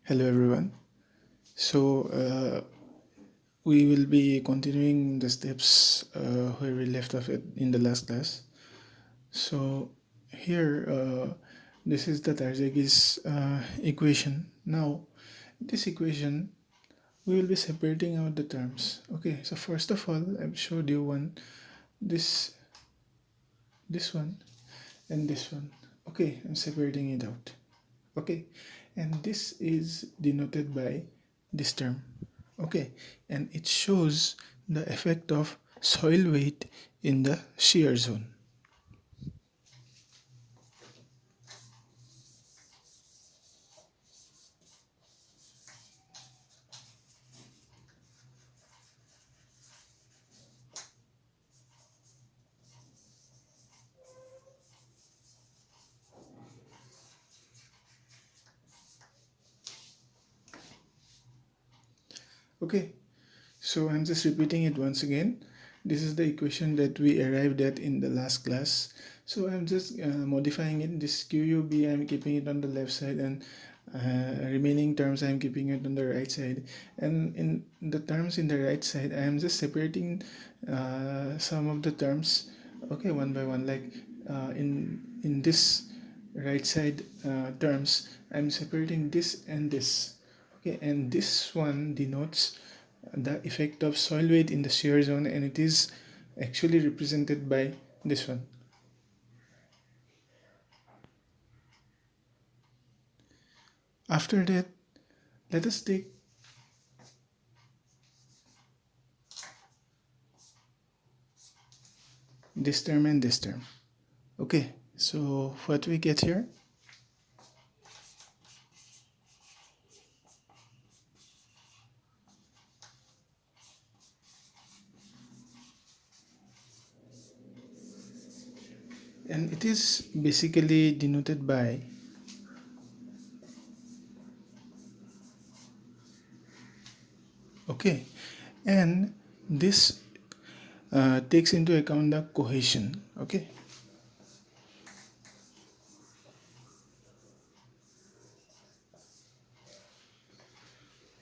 Hello everyone. So we will be continuing the steps where we left off in the last class. So here, this is the Terzaghi's equation. Now, this equation we will be separating out the terms. Okay. So first of all, I've showed you this one, and this one. Okay, I'm separating it out. Okay, and this is denoted by this term. Okay, and it shows the effect of soil weight in the shear zone. Okay, so I'm just repeating it once again. This is the equation that we arrived at in the last class. So I'm just modifying it. This QUB, I'm keeping it on the left side, and remaining terms I'm keeping it on the right side. And in the terms in the right side, I am just separating some of the terms, okay, one by one. Like in this right side terms, I'm separating this and this. Okay, and this one denotes the effect of soil weight in the shear zone, and it is actually represented by this one. After that, let us take this term and this term. Okay, so what we get here? And it is basically denoted by okay, and this takes into account the cohesion. Okay,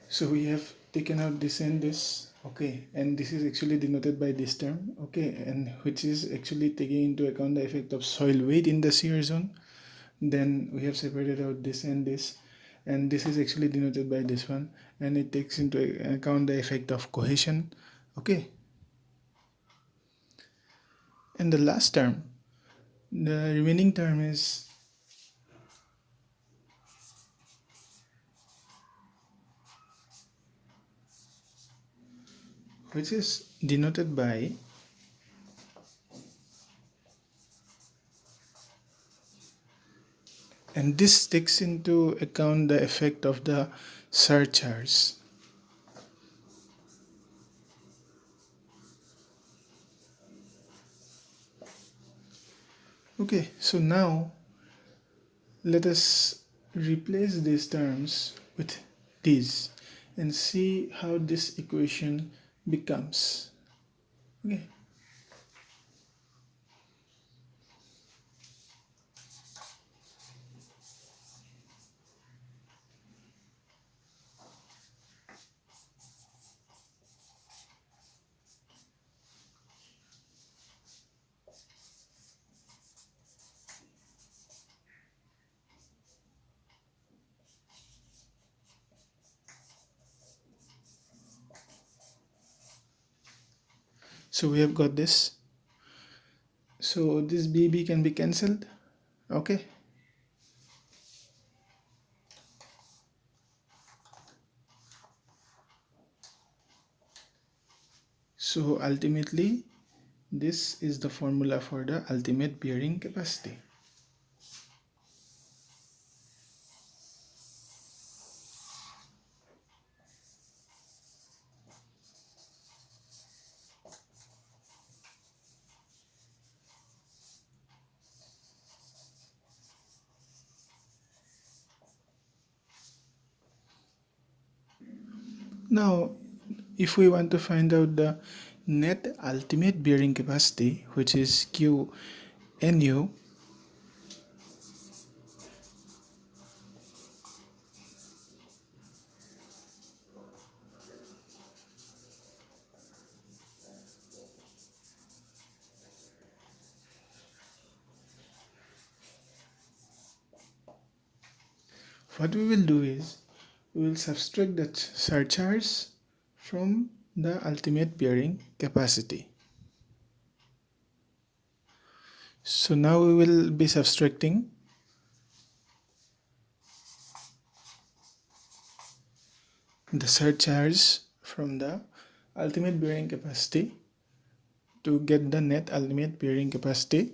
so we have taken out this and this. Okay, and this is actually denoted by this term. Okay, and which is actually taking into account the effect of soil weight in the shear zone. Then we have separated out this and this is actually denoted by this one, and it takes into account the effect of cohesion. Okay, and the last term, the remaining term is which is denoted by and this takes into account the effect of the surcharge. Okay, so now let us replace these terms with these and see how this equation becomes. Okay. So we have got this. So this BB can be cancelled. Okay. So ultimately, this is the formula for the ultimate bearing capacity. Now, if we want to find out the net ultimate bearing capacity, which is Q nu, what we will do is we will subtract the surcharge from the ultimate bearing capacity. So now we will be subtracting the surcharge from the ultimate bearing capacity to get the net ultimate bearing capacity.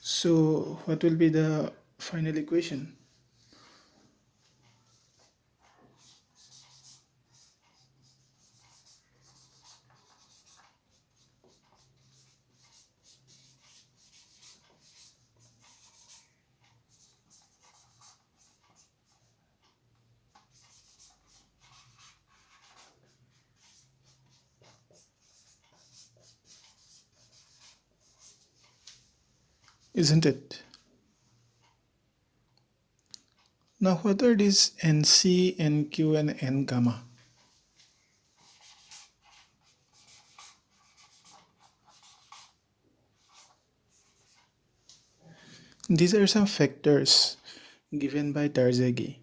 So what will be the final equation? Isn't it? Now what are these NC, NQ and N gamma? These are some factors given by Terzaghi,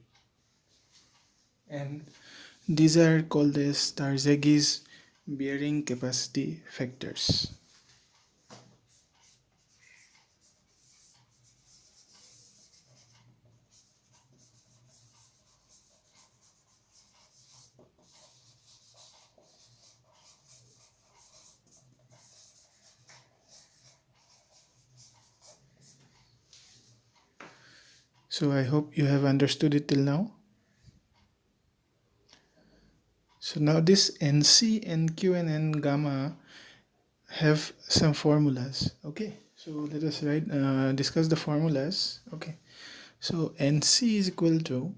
and these are called as Terzaghi's bearing capacity factors. So I hope you have understood it till now. So now this NC, NQ and N gamma have some formulas. Okay, so let us discuss the formulas. Okay, so NC is equal to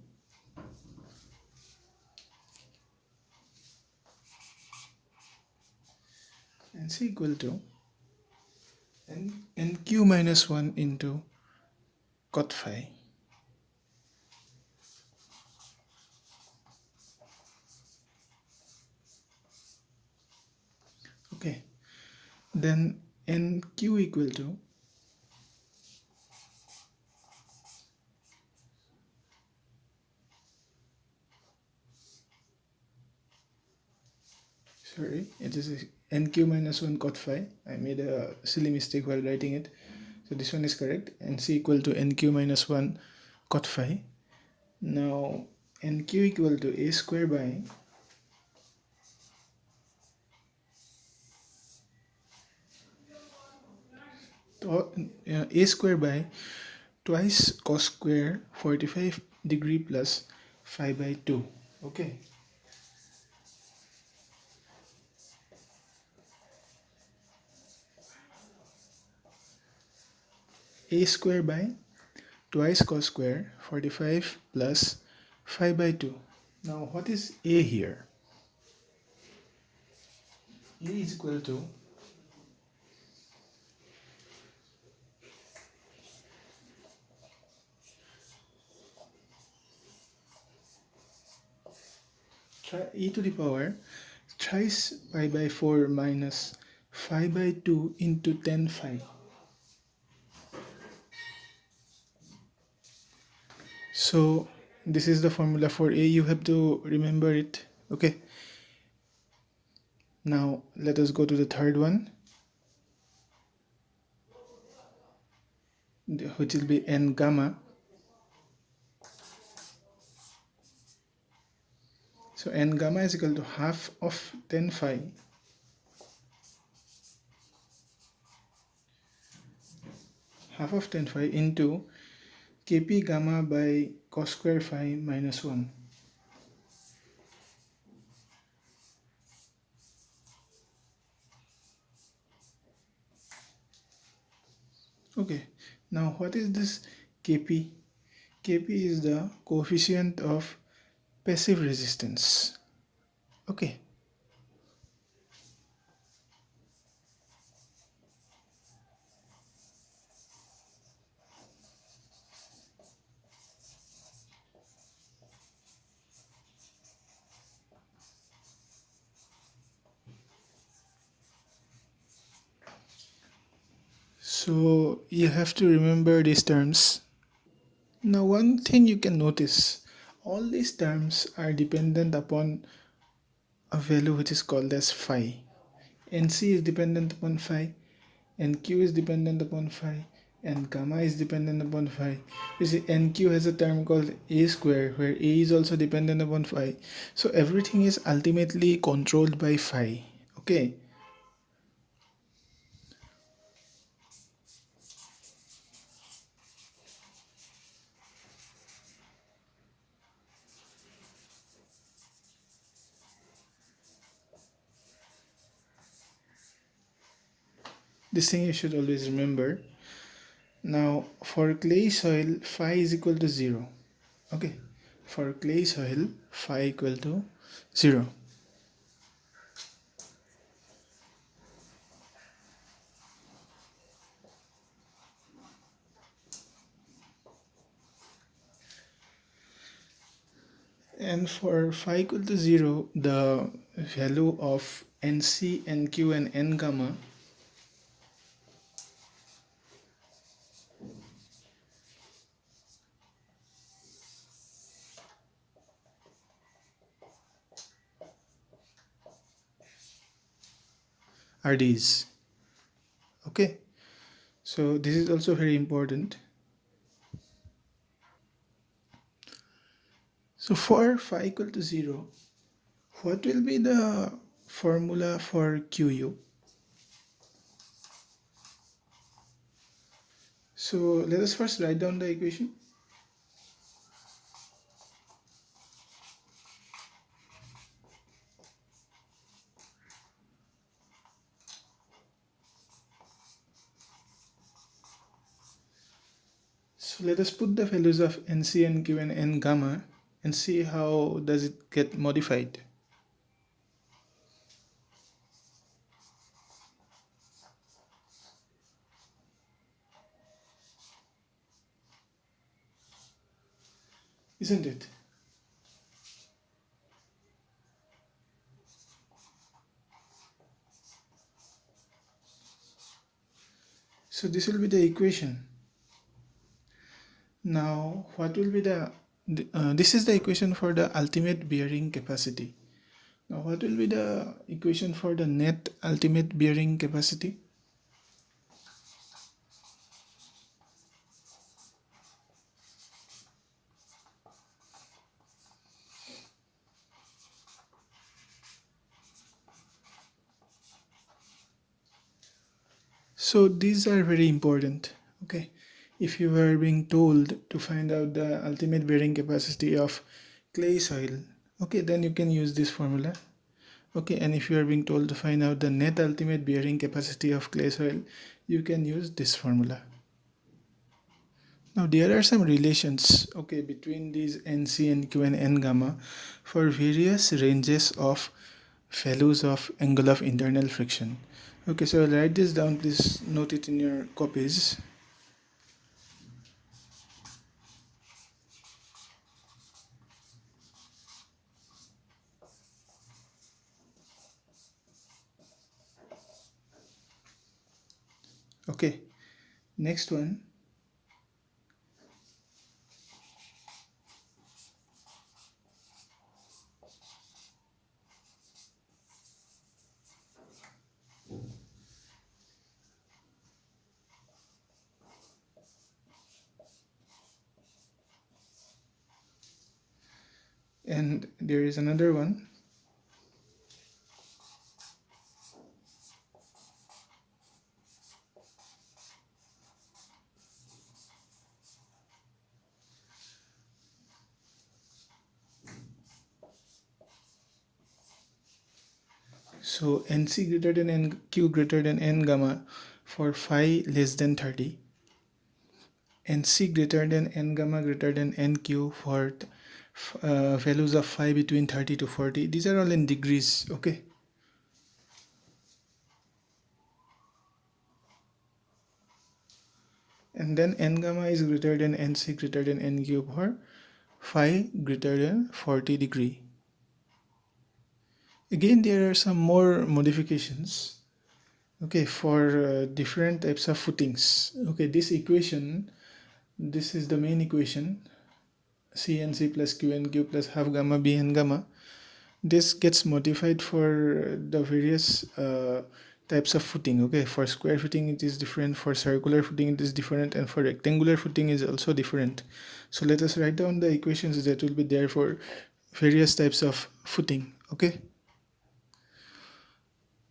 NQ minus 1 into cot phi. Okay, then NQ equal to it is NQ minus 1 cot phi. I made a silly mistake while writing it. So this one is correct. NC equal to NQ minus 1 cot phi. Now NQ equal to A square by A square by twice cos square 45 degree plus phi by 2. Okay. A square by twice cos square 45 plus phi by 2. Now what is A here? A is equal to e to the power thrice pi by 4 minus phi by 2 into 10 phi. So this is the formula for A. You have to remember it. Okay. Now let us go to the third one, which will be N gamma. So N gamma is equal to half of 10 phi into Kp gamma by cos square phi minus 1. Okay, now what is this Kp? Kp is the coefficient of passive resistance. Okay. So you have to remember these terms. Now, one thing you can notice, all these terms are dependent upon a value which is called as phi. NC is dependent upon phi, NQ is dependent upon phi, and gamma is dependent upon phi. You see, NQ has a term called A square, where A is also dependent upon phi. So everything is ultimately controlled by phi. Okay. This thing you should always remember. Now, for clay soil, phi is equal to 0. Okay. For clay soil, phi equal to 0. And for phi equal to 0, the value of NC, NQ, and N gamma are these. Okay. So this is also very important. So for phi equal to 0, what will be the formula for QU? So let us first write down the equation. So let us put the values of NC, NQ, and N gamma and see how does it get modified. Isn't it? So this will be the equation. Now what will be this is the equation for the ultimate bearing capacity. Now what will be the equation for the net ultimate bearing capacity? So these are very important. Okay. If you were being told to find out the ultimate bearing capacity of clay soil, okay, then you can use this formula. Okay, and if you are being told to find out the net ultimate bearing capacity of clay soil, you can use this formula. Now there are some relations, okay, between these NC, NQ, and N gamma for various ranges of values of angle of internal friction. Okay, so I'll write this down. Please note it in your copies. Okay, next one. And there is another one. So NC greater than NQ greater than N gamma for phi less than 30. NC greater than N gamma greater than NQ for values of phi between 30 to 40. These are all in degrees. Okay. And then N gamma is greater than NC greater than NQ for phi greater than 40 degree. Again, there are some more modifications. Okay, for different types of footings. Okay, this equation, this is the main equation, C and C plus Q and Q plus half gamma B and gamma. This gets modified for the various types of footing. Okay, for square footing it is different, for circular footing it is different, and for rectangular footing is also different. So let us write down the equations that will be there for various types of footing. Okay,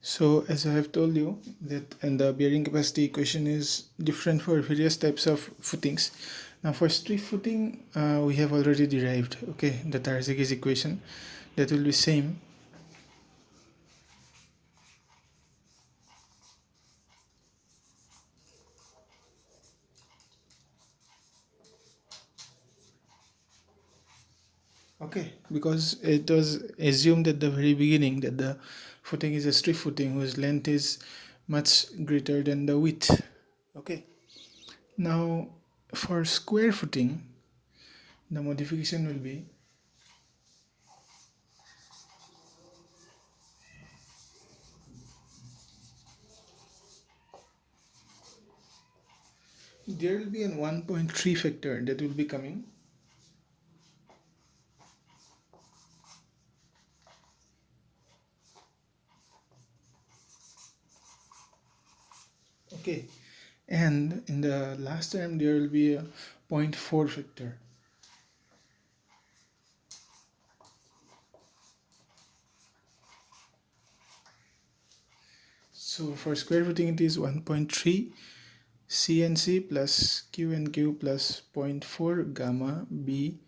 so as I have told you that, and the bearing capacity equation is different for various types of footings. Now for strip footing we have already derived, okay, the Terzaghi's equation that will be same. Okay, because it was assumed at the very beginning that the footing is a strip footing whose length is much greater than the width. Okay, now for square footing, the modification will be there will be a 1.3 factor that will be coming. Okay, and in the last term there will be a zero point 0.4 factor. So for square footing it is 1.3 C and C plus Q and Q plus zero point 0.4 gamma B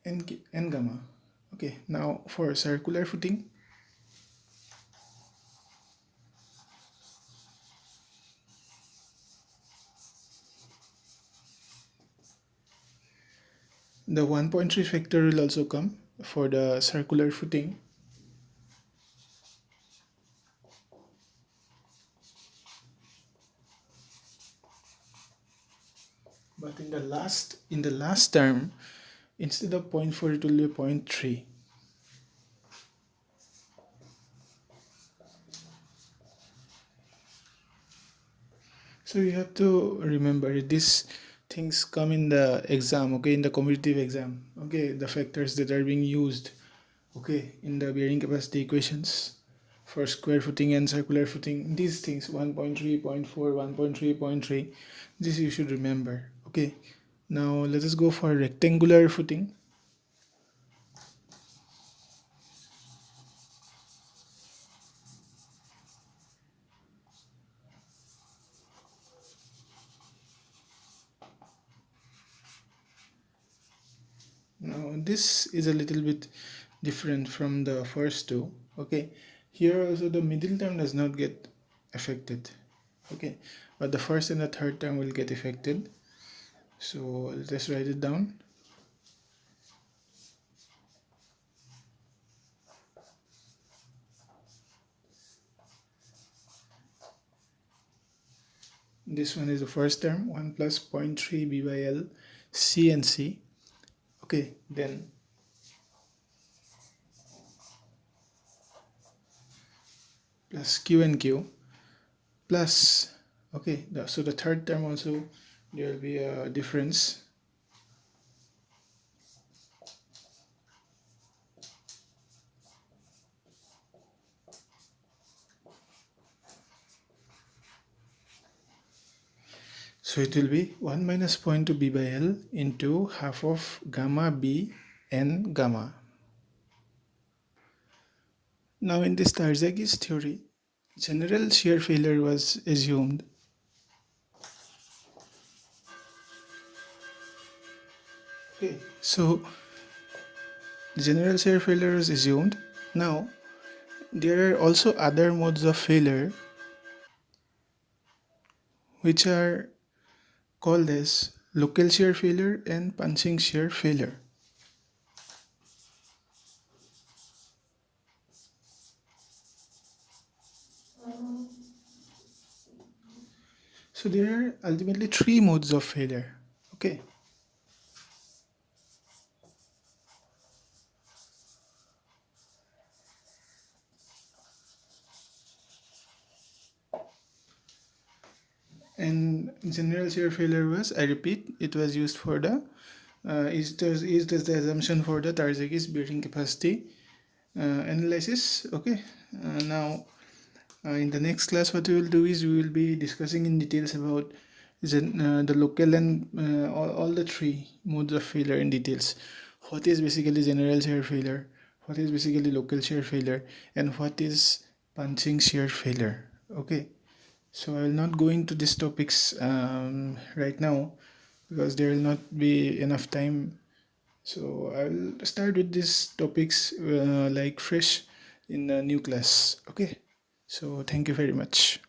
and gamma. Okay, now for circular footing, the 1.3 factor will also come for the circular footing. But in the last term, instead of 0.4 it will be 0.3. So you have to remember these things come in the exam, okay, in the competitive exam, okay, the factors that are being used, okay, in the bearing capacity equations for square footing and circular footing. These things 1.3, 0.4, 1.3, 0.3, this you should remember. Okay, now let us go for rectangular footing. Now this is a little bit different from the first two. Okay, here also the middle term does not get affected. Okay, but the first and the third term will get affected. So let's write it down. This one is the first term, 1 plus 0.3 b by l c and c. Okay, then plus q and q plus, okay, so the third term also there will be a difference. So it will be 1 minus 0.2 b by l into half of gamma b and gamma. Now in this Terzaghi's theory, general shear failure was assumed. Okay, so general shear failure is assumed. Now there are also other modes of failure which are called as local shear failure and punching shear failure. So there are ultimately three modes of failure. Okay. And general shear failure was, I repeat, it was used for the is the assumption for the Terzaghi's bearing capacity analysis. Okay, now in the next class, what we will do is we will be discussing in details about the local and all the three modes of failure in details. What is basically general shear failure? What is basically local shear failure? And what is punching shear failure? Okay, so I will not go into these topics right now because there will not be enough time. So I will start with these topics like fresh in a new class. Okay, so thank you very much.